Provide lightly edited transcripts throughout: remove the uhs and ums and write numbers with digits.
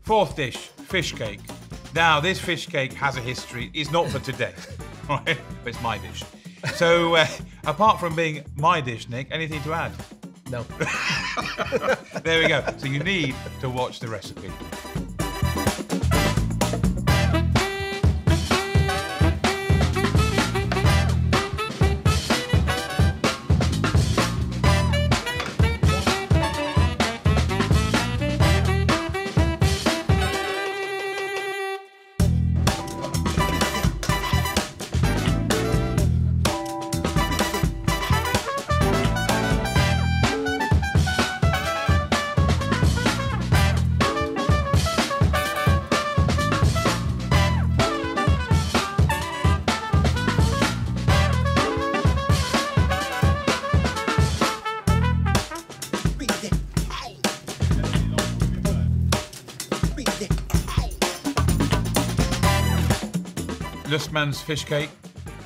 Fourth dish, fish cake. Now, this fish cake has a history. It's not for today, right? But it's my dish. So, apart from being my dish, Nick, anything to add? No. There we go. So you need to watch the recipe. Lussmanns fish cake,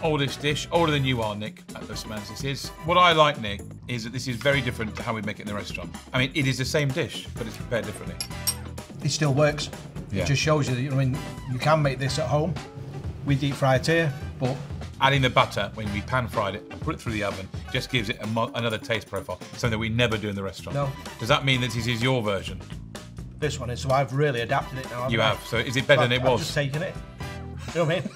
oldest dish, older than you are, Nick, at Lussmanns this is. What I like, Nick, is that this is very different to how we make it in the restaurant. I mean, it is the same dish, but it's prepared differently. It still works. Yeah. It just shows you that, I mean, you can make this at home. We deep fry it here, but... Adding the butter, when we pan-fried it and put it through the oven, just gives it another taste profile, something that we never do in the restaurant. No. Does that mean that this is your version? This one is, so I've really adapted it now. You have, so is it better than it was? I've just taken it. You know what I mean?